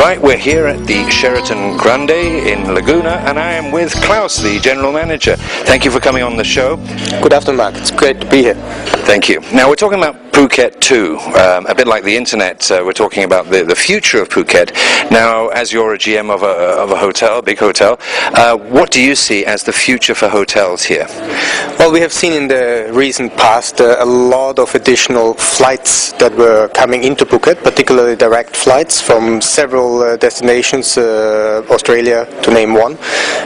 Right, we're here at the Sheraton Grande in Laguna, and I am with Klaus, the General Manager. Thank you for coming on the show. Good afternoon, Mark. It's great to be here. Thank you. Now, we're talking about Phuket too. A bit like the internet, we're talking about the future of Phuket. Now, as you're a GM of a hotel, big hotel, what do you see as the future for hotels here? Well, we have seen in the recent past a lot of additional flights that were coming into Phuket, particularly direct flights from several destinations, Australia to name one.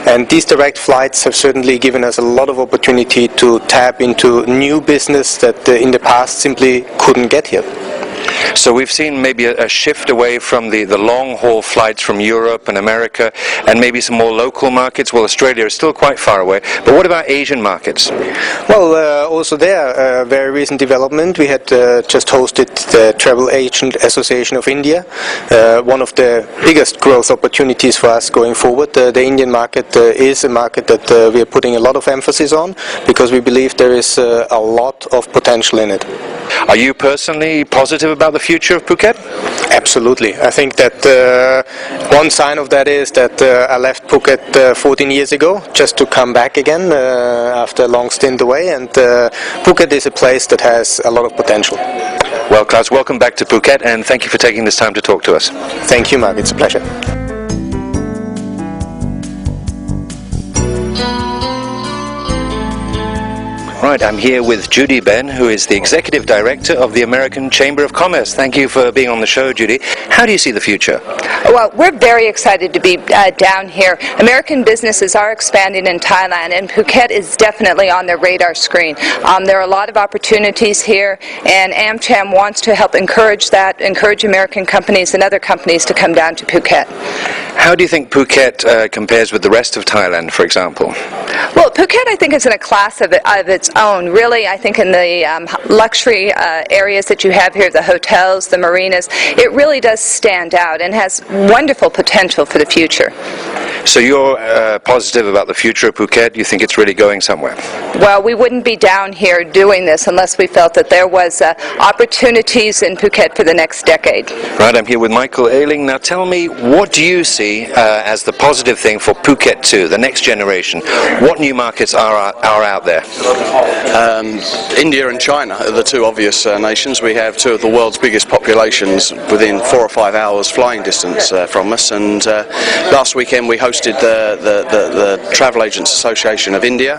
And these direct flights have certainly given us a lot of opportunity to tap into new business that in the past simply couldn't get here. So we've seen maybe a shift away from the long-haul flights from Europe and America, and maybe some more local markets. Well, Australia is still quite far away, but what about Asian markets? Well, also there, a very recent development. We had just hosted the Travel Agent Association of India, one of the biggest growth opportunities for us going forward. The Indian market is a market that we are putting a lot of emphasis on, because we believe there is a lot of potential in it. Are you personally positive about the future of Phuket? Absolutely. I think that one sign of that is that I left Phuket 14 years ago just to come back again after a long stint away, and Phuket is a place that has a lot of potential. Well, Klaus, welcome back to Phuket, and thank you for taking this time to talk to us. Thank you, Mark. It's a pleasure. Right, I'm here with Judy Ben, who is the Executive Director of the American Chamber of Commerce. Thank you for being on the show, Judy. How do you see the future? Well, we're very excited to be down here. American businesses are expanding in Thailand, and Phuket is definitely on their radar screen. There are a lot of opportunities here, and AmCham wants to help encourage American companies and other companies to come down to Phuket. How do you think Phuket compares with the rest of Thailand, for example? Well, Phuket, I think, is in a class of its own. Really, I think in the luxury areas that you have here, the hotels, the marinas, it really does stand out and has wonderful potential for the future. So you're positive about the future of Phuket? You think it's really going somewhere? Well, we wouldn't be down here doing this unless we felt that there was opportunities in Phuket for the next decade. Right, I'm here with Michael Ailing. Now tell me, what do you see as the positive thing for Phuket too, the next generation? What new markets are out there? India and China are the two obvious nations. We have two of the world's biggest populations within 4 or 5 hours flying distance from us, and last weekend we hosted the Travel Agents Association of India,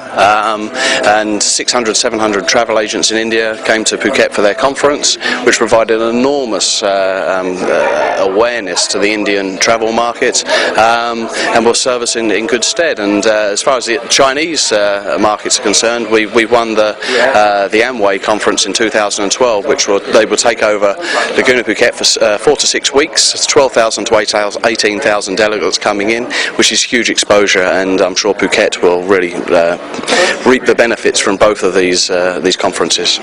and 600, 700 travel agents in India came to Phuket for their conference, which provided an enormous awareness to the Indian travel market, and will serve us in good stead. And as far as the Chinese markets are concerned, we won the Amway conference in 2012, which they will take over Laguna Phuket for 4 to 6 weeks. It's 12,000 to 18,000 delegates coming in, which is huge exposure, and I'm sure Phuket will really reap the benefits from both of these conferences.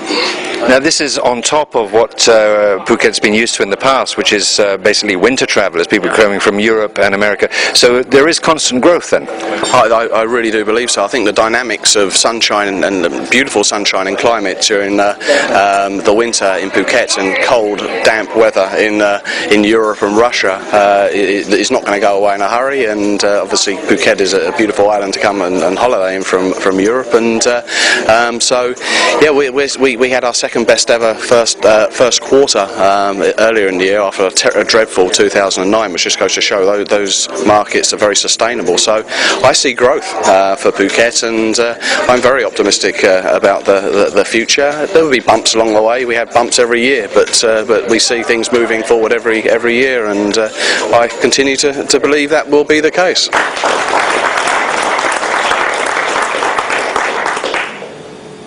Now this is on top of what Phuket's been used to in the past, which is basically winter travellers, people coming from Europe and America. So there is constant growth then? I really do believe so. I think the dynamics of sunshine and the beautiful sunshine and climate during the winter in Phuket and cold, damp weather in Europe and Russia is not going to go away in a hurry, and obviously Phuket is a beautiful island to come and holiday in from Europe, and so yeah, we had our second best ever first quarter earlier in the year after a dreadful 2009, which just goes to show those markets are very sustainable. So I see growth for Phuket, and I'm very optimistic about the future. There will be bumps along the way. We have bumps every year, but we see things moving forward every year, and I continue to believe that will be the case.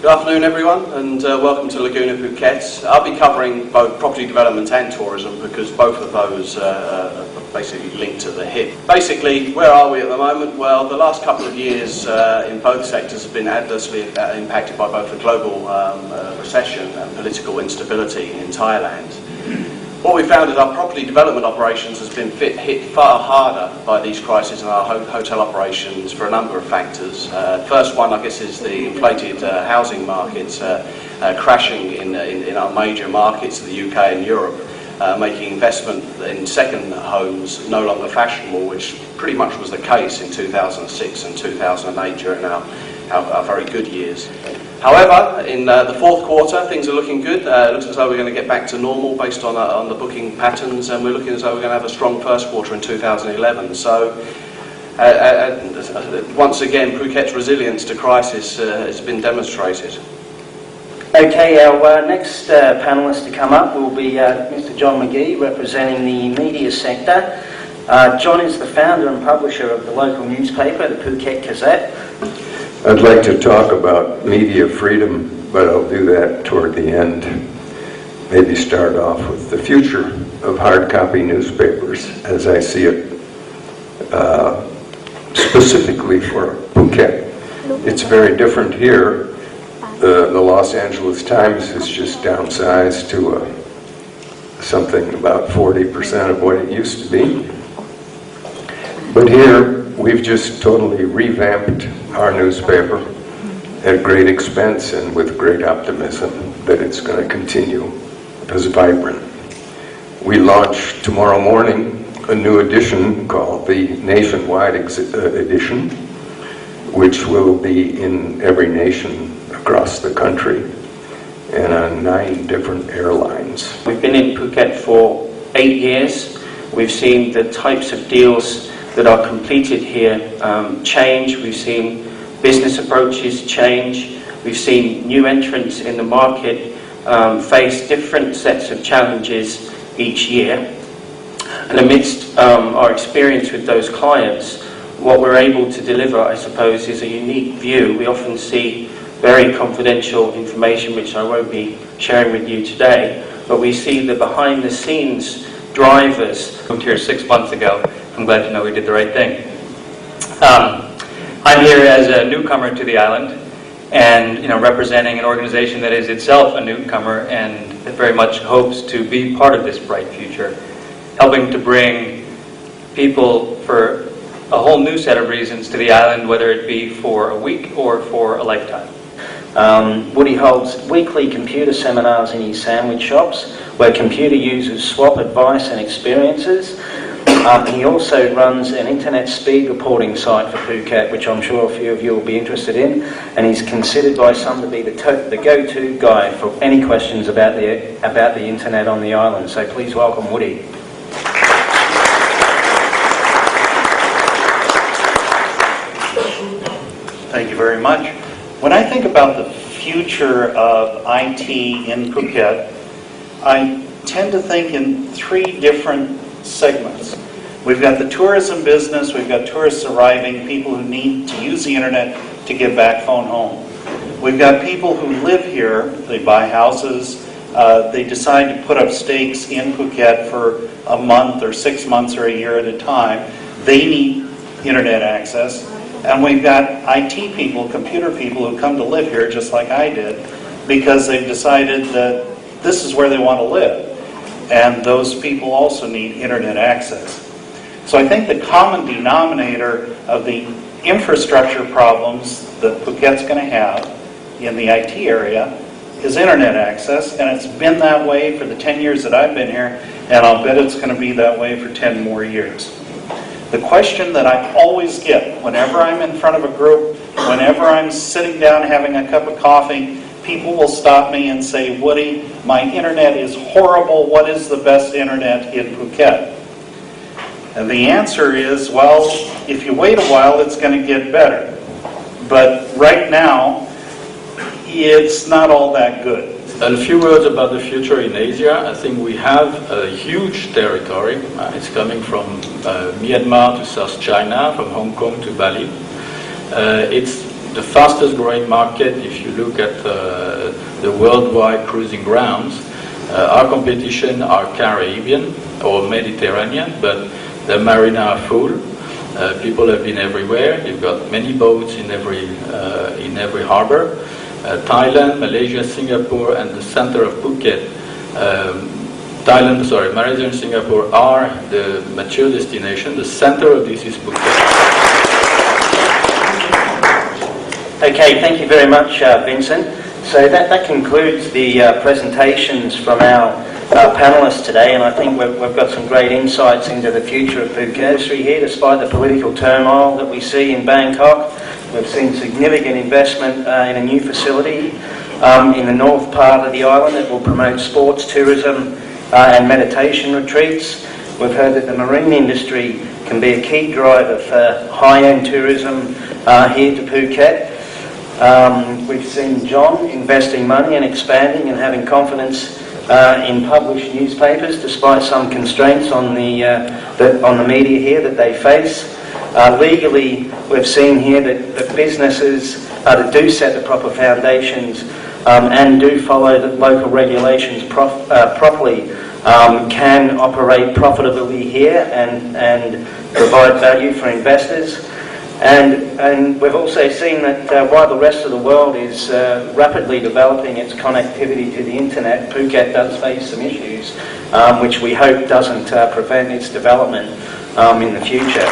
Good afternoon everyone, and welcome to Laguna Phuket. I'll be covering both property development and tourism because both of those are basically linked to the hip. Basically, where are we at the moment? Well, the last couple of years in both sectors have been adversely impacted by both the global recession and political instability in Thailand. What we found is our property development operations has been hit far harder by these crises than our hotel operations for a number of factors. First one, I guess, is the inflated housing markets crashing in our major markets, the UK and Europe. making investment in second homes no longer fashionable, which pretty much was the case in 2006 and 2008 during our very good years. However, in the fourth quarter, things are looking good. It looks as though we're going to get back to normal based on the booking patterns, and we're looking as though we're going to have a strong first quarter in 2011. So, once again, Phuket's resilience to crisis has been demonstrated. Okay, our next panellist to come up will be Mr. John McGee, representing the media sector. John is the founder and publisher of the local newspaper, the Phuket Gazette. I'd like to talk about media freedom, but I'll do that toward the end. Maybe start off with the future of hard copy newspapers as I see it, specifically for Phuket. It's very different here. The Los Angeles Times is just downsized to something about 40% of what it used to be. But here, we've just totally revamped our newspaper at great expense and with great optimism that it's going to continue as vibrant. We launch tomorrow morning a new edition called the Nationwide Edition, which will be in every nation across the country and on 9 different airlines. We've been in Phuket for 8 years. We've seen the types of deals that are completed here change. We've seen business approaches change. We've seen new entrants in the market face different sets of challenges each year. And amidst our experience with those clients, what we're able to deliver, I suppose, is a unique view. We often see very confidential information, which I won't be sharing with you today, but we see the behind-the-scenes drivers. I moved here 6 months ago. I'm glad to know we did the right thing. I'm here as a newcomer to the island, and representing an organization that is itself a newcomer and that very much hopes to be part of this bright future, helping to bring people for a whole new set of reasons to the island, whether it be for a week or for a lifetime. Woody holds weekly computer seminars in his sandwich shops where computer users swap advice and experiences. He also runs an internet speed reporting site for Phuket, which I'm sure a few of you will be interested in, and he's considered by some to be the go-to guide for any questions about the internet on the island. So please welcome Woody. Thank you very much. When I think about the future of IT in Phuket, I tend to think in 3 different segments. We've got the tourism business, we've got tourists arriving, people who need to use the internet to get back phone home. We've got people who live here, they buy houses, they decide to put up stakes in Phuket for a month or 6 months or a year at a time. They need internet access. And we've got IT people, computer people who come to live here just like I did because they've decided that this is where they want to live. And those people also need internet access. So I think the common denominator of the infrastructure problems that Phuket's going to have in the IT area is internet access, and it's been that way for the 10 years that I've been here, and I'll bet it's going to be that way for 10 more years. The question that I always get whenever I'm in front of a group, whenever I'm sitting down having a cup of coffee, people will stop me and say, "Woody, my internet is horrible. What is the best internet in Phuket?" And the answer is, well, if you wait a while, it's going to get better. But right now, it's not all that good. A few words about the future in Asia. I think we have a huge territory. It's coming from Myanmar to South China, from Hong Kong to Bali. It's the fastest growing market if you look at the worldwide cruising grounds. Our competition are Caribbean or Mediterranean, but the marinas are full. People have been everywhere. You've got many boats in every harbor. Thailand, Malaysia, Singapore, and the center of Phuket. Malaysia and Singapore are the mature destination. The center of this is Phuket. Okay, thank you very much, Vincent. So that concludes the presentations from our panellists today, and I think we've got some great insights into the future of Phuket industry here. Despite the political turmoil that we see in Bangkok, we've seen significant investment in a new facility in the north part of the island that will promote sports, tourism and meditation retreats. We've heard that the marine industry can be a key driver for high-end tourism here to Phuket. We've seen John investing money and expanding and having confidence in published newspapers, despite some constraints on the media here that they face. Legally, we've seen here that businesses that do set the proper foundations and do follow the local regulations properly can operate profitably here and provide value for investors. And we've also seen that while the rest of the world is rapidly developing its connectivity to the internet, Phuket does face some issues which we hope doesn't prevent its development in the future.